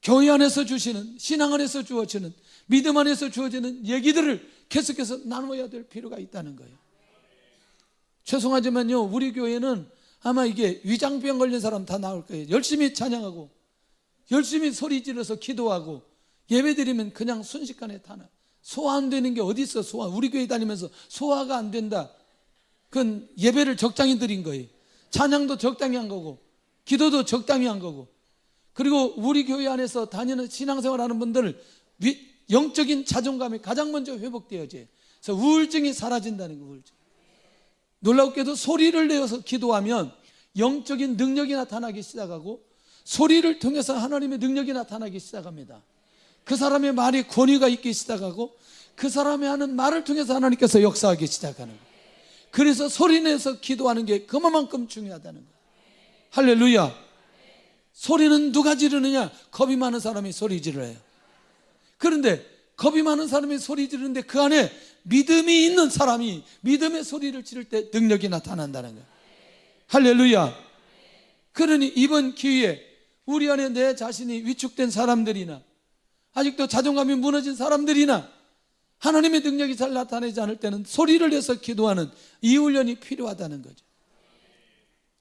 교회 안에서 주시는, 신앙 안에서 주어지는, 믿음 안에서 주어지는 얘기들을 계속해서 나눠야 될 필요가 있다는 거예요. 죄송하지만요, 우리 교회는 아마 이게 위장병 걸린 사람 다 나올 거예요. 열심히 찬양하고 열심히 소리 지르서 기도하고 예배드리면 그냥 순식간에 다 나. 소화 안 되는 게 어디 있어. 소화. 우리 교회 다니면서 소화가 안 된다. 그건 예배를 적당히 드린 거예요. 찬양도 적당히 한 거고 기도도 적당히 한 거고. 그리고 우리 교회 안에서 다니는 신앙생활 하는 분들 영적인 자존감이 가장 먼저 회복되어져요. 그래서 우울증이 사라진다는 거예요. 우울증. 놀랍게도 소리를 내어서 기도하면 영적인 능력이 나타나기 시작하고 소리를 통해서 하나님의 능력이 나타나기 시작합니다. 그 사람의 말이 권위가 있기 시작하고 그 사람이 하는 말을 통해서 하나님께서 역사하기 시작하는 거예요. 그래서 소리 내서 기도하는 게 그만큼 중요하다는 거예요. 할렐루야. 소리는 누가 지르느냐? 겁이 많은 사람이 소리 지르어요. 그런데 겁이 많은 사람이 소리 지르는데 그 안에 믿음이 있는 사람이 믿음의 소리를 지를 때 능력이 나타난다는 거예요. 할렐루야. 그러니 이번 기회에 우리 안에 내 자신이 위축된 사람들이나 아직도 자존감이 무너진 사람들이나 하나님의 능력이 잘 나타나지 않을 때는 소리를 내서 기도하는 이 훈련이 필요하다는 거죠.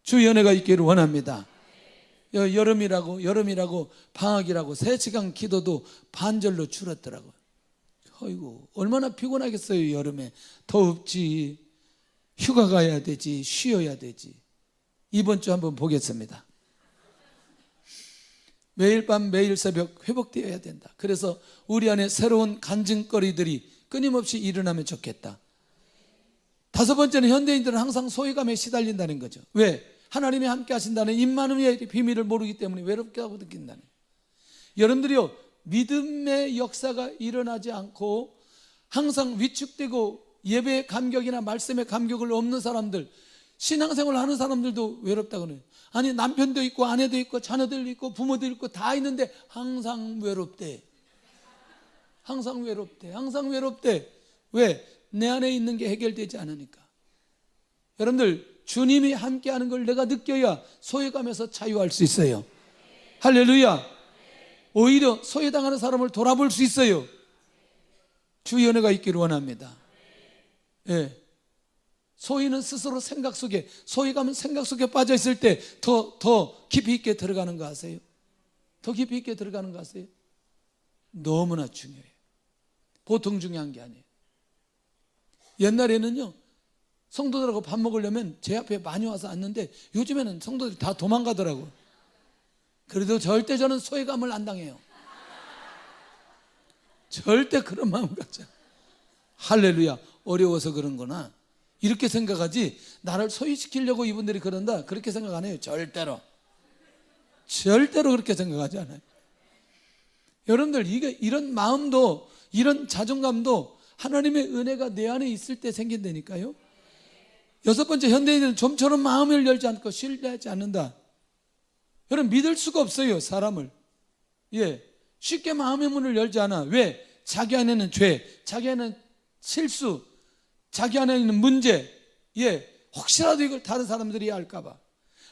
주의 은혜가 있기를 원합니다. 여름이라고 방학이라고 3시간 기도도 반절로 줄었더라고요. 어이구, 얼마나 피곤하겠어요. 여름에 더웁지, 휴가 가야 되지, 쉬어야 되지. 이번 주 한번 보겠습니다. 매일 밤 매일 새벽 회복되어야 된다. 그래서 우리 안에 새로운 간증거리들이 끊임없이 일어나면 좋겠다. 5번째는 현대인들은 항상 소외감에 시달린다는 거죠. 왜? 하나님이 함께 하신다는 임마누엘의 비밀을 모르기 때문에 외롭게 하고 느낀다는 거예요. 여러분들이요, 믿음의 역사가 일어나지 않고 항상 위축되고 예배의 감격이나 말씀의 감격을 없는 사람들, 신앙생활을 하는 사람들도 외롭다고 그래요. 아니, 남편도 있고 아내도 있고 자녀들도 있고 부모도 있고 다 있는데 항상 외롭대. 항상 외롭대. 항상 외롭대. 왜? 내 안에 있는 게 해결되지 않으니까. 여러분들, 주님이 함께하는 걸 내가 느껴야 소외감에서 자유할 수 있어요. 할렐루야. 오히려 소외당하는 사람을 돌아볼 수 있어요. 주의 은혜가 있기를 원합니다. 예. 소위는 스스로 생각 속에, 소위감은 생각 속에 빠져 있을 때 더 깊이 있게 들어가는 거 아세요? 더 깊이 있게 들어가는 거 아세요? 너무나 중요해요. 보통 중요한 게 아니에요. 옛날에는요, 성도들하고 밥 먹으려면 제 앞에 많이 와서 앉는데 요즘에는 성도들이 다 도망가더라고요. 그래도 절대 저는 소외감을 안 당해요. 절대 그런 마음 갖지 않아요. 할렐루야. 어려워서 그런 거나 이렇게 생각하지, 나를 소외시키려고 이분들이 그런다, 그렇게 생각 안 해요. 절대로 그렇게 생각하지 않아요. 여러분들, 이런 마음도, 이런 자존감도 하나님의 은혜가 내 안에 있을 때 생긴다니까요. 여섯 번째, 현대인들은 좀처럼 마음을 열지 않고 신뢰하지 않는다. 여러분, 믿을 수가 없어요, 사람을. 쉽게 마음의 문을 열지 않아. 왜? 자기 안에는 죄, 자기 안에는 실수, 자기 안에 있는 문제, 혹시라도 이걸 다른 사람들이 알까 봐.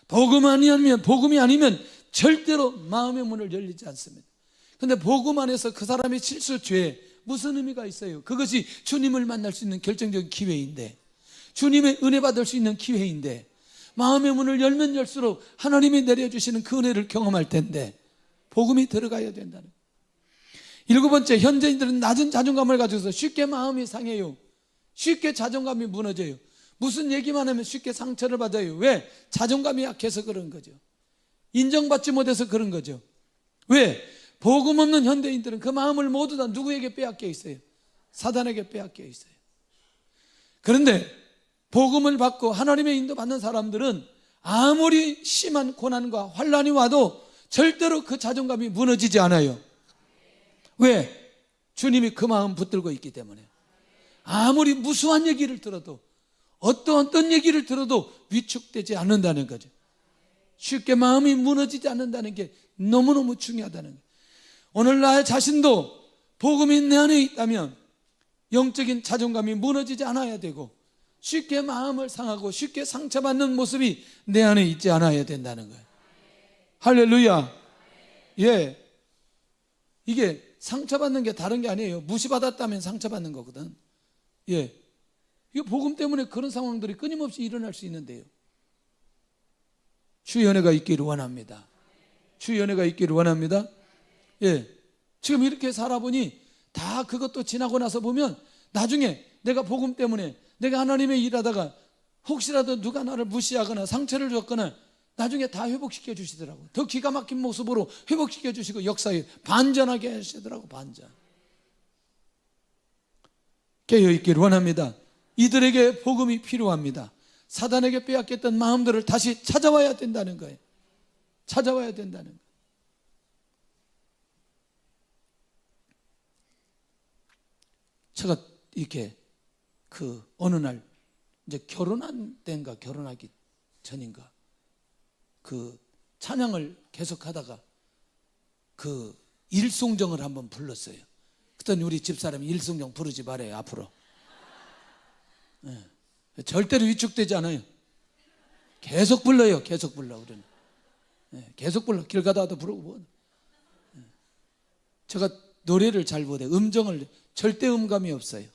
복음이 아니면 절대로 마음의 문을 열리지 않습니다. 근데 복음 안에서 그 사람의 실수, 죄, 무슨 의미가 있어요? 그것이 주님을 만날 수 있는 결정적인 기회인데, 주님의 은혜 받을 수 있는 기회인데, 마음의 문을 열면 열수록 하나님이 내려주시는 그 은혜를 경험할 텐데, 복음이 들어가야 된다는 거예요. 일곱 번째, 현대인들은 낮은 자존감을 가져서 쉽게 마음이 상해요. 쉽게 자존감이 무너져요. 무슨 얘기만 하면 쉽게 상처를 받아요. 왜? 자존감이 약해서 그런 거죠. 인정받지 못해서 그런 거죠. 왜? 복음 없는 현대인들은 그 마음을 모두 다 누구에게 빼앗겨 있어요? 사단에게 빼앗겨 있어요. 그런데 복음을 받고 하나님의 인도 받는 사람들은 아무리 심한 고난과 환난이 와도 절대로 그 자존감이 무너지지 않아요. 왜? 주님이 그 마음 붙들고 있기 때문에. 아무리 무수한 얘기를 들어도, 어떤 얘기를 들어도 위축되지 않는다는 거죠. 쉽게 마음이 무너지지 않는다는 게 너무너무 중요하다는 거예요. 오늘 나 자신도 복음이 내 안에 있다면 영적인 자존감이 무너지지 않아야 되고, 쉽게 마음을 상하고 쉽게 상처받는 모습이 내 안에 있지 않아야 된다는 거예요. 할렐루야. 이게 상처받는 게 다른 게 아니에요. 무시받았다면 상처받는 거거든. 이거 복음 때문에 그런 상황들이 끊임없이 일어날 수 있는데요. 주의 은혜가 있기를 원합니다. 주의 은혜가 있기를 원합니다. 지금 이렇게 살아보니 다 그것도 지나고 나서 보면 나중에 내가 복음 때문에 내가 하나님의 일하다가 혹시라도 누가 나를 무시하거나 상처를 줬거나 나중에 다 회복시켜 주시더라고요. 더 기가 막힌 모습으로 회복시켜 주시고 역사에 반전하게 하시더라고요. 반전. 깨어있기를 원합니다. 이들에게 복음이 필요합니다. 사단에게 빼앗겼던 마음들을 다시 찾아와야 된다는 거예요. 찾아와야 된다는 거예요. 제가 이렇게 어느 날 이제 결혼한 때인가 결혼하기 전인가 찬양을 계속 하다가 일송정을 한번 불렀어요. 그랬더니 우리 집사람이 일송정 부르지 말아요, 앞으로. 절대로 위축되지 않아요. 계속 불러요. 계속 불러. 우리는 계속 불러. 길 가다가도 부르고. 제가 노래를 잘 못해요. 음정을 절대 음감이 없어요.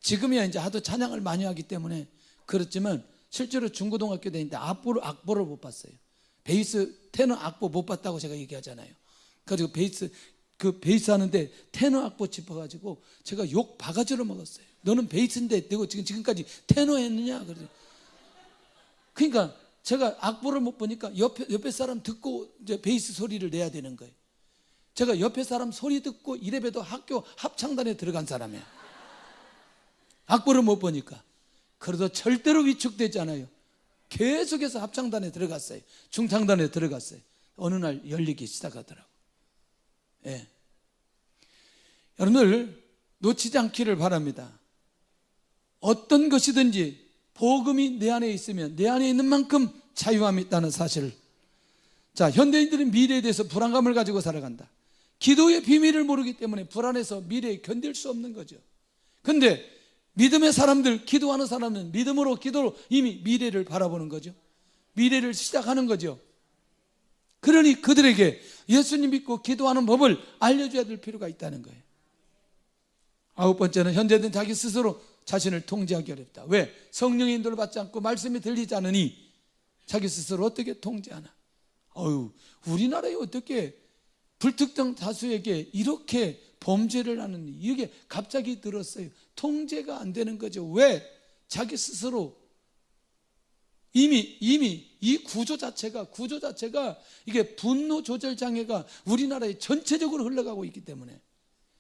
지금이야 이제 하도 찬양을 많이 하기 때문에 그렇지만 실제로 중고등학교 다닐 때 악보를 못 봤어요. 베이스 테너 악보 못 봤다고 제가 얘기하잖아요. 그래서 베이스 하는데 테너 악보 짚어가지고 제가 욕 바가지로 먹었어요. 너는 베이스인데 내가 지금까지 테너 했느냐? 그러니까 제가 악보를 못 보니까 옆에 사람 듣고 이제 베이스 소리를 내야 되는 거예요. 제가 옆에 사람 소리 듣고 이래봬도 학교 합창단에 들어간 사람이에요. 악보를 못 보니까. 그래도 절대로 위축되지 않아요. 계속해서 합창단에 들어갔어요. 중창단에 들어갔어요. 어느 날 열리기 시작하더라고요. 여러분들 놓치지 않기를 바랍니다. 어떤 것이든지 복음이 내 안에 있으면 내 안에 있는 만큼 자유함이 있다는 사실. 자, 현대인들은 미래에 대해서 불안감을 가지고 살아간다. 기도의 비밀을 모르기 때문에 불안해서 미래에 견딜 수 없는 거죠. 그런데 믿음의 사람들, 기도하는 사람은 기도로 이미 미래를 바라보는 거죠. 미래를 시작하는 거죠. 그러니 그들에게 예수님 믿고 기도하는 법을 알려줘야 될 필요가 있다는 거예요. 아홉 번째는 현재는 자기 스스로 자신을 통제하기 어렵다. 왜? 성령의 인도를 받지 않고 말씀이 들리지 않으니 자기 스스로 어떻게 통제하나? 우리나라에 어떻게 불특정 다수에게 이렇게 범죄를 하는 이게 갑자기 들었어요. 통제가 안 되는 거죠. 왜? 자기 스스로 이미 이 구조 자체가 이게 분노 조절 장애가 우리나라에 전체적으로 흘러가고 있기 때문에,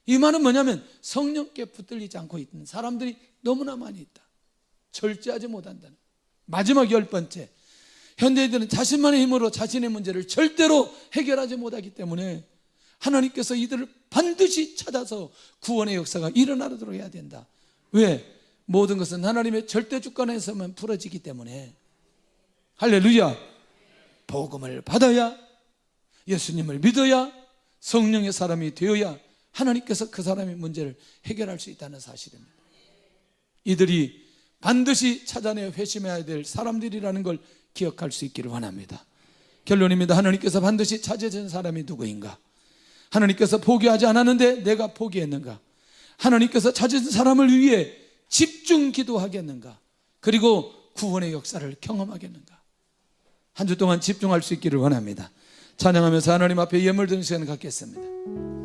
이 말은 뭐냐면 성령께 붙들리지 않고 있는 사람들이 너무나 많이 있다. 절제하지 못한다는. 마지막 10번째, 현대인들은 자신만의 힘으로 자신의 문제를 절대로 해결하지 못하기 때문에 하나님께서 이들을 반드시 찾아서 구원의 역사가 일어나도록 해야 된다. 왜? 모든 것은 하나님의 절대 주권에서만 풀어지기 때문에. 할렐루야. 복음을 받아야, 예수님을 믿어야, 성령의 사람이 되어야 하나님께서 그 사람의 문제를 해결할 수 있다는 사실입니다. 이들이 반드시 찾아내 회심해야 될 사람들이라는 걸 기억할 수 있기를 원합니다. 결론입니다. 하나님께서 반드시 찾아준 사람이 누구인가? 하나님께서 포기하지 않았는데 내가 포기했는가? 하나님께서 찾아준 사람을 위해 집중 기도하겠는가? 그리고 구원의 역사를 경험하겠는가? 한 주 동안 집중할 수 있기를 원합니다. 찬양하면서 하나님 앞에 예물 드는 시간을 갖겠습니다.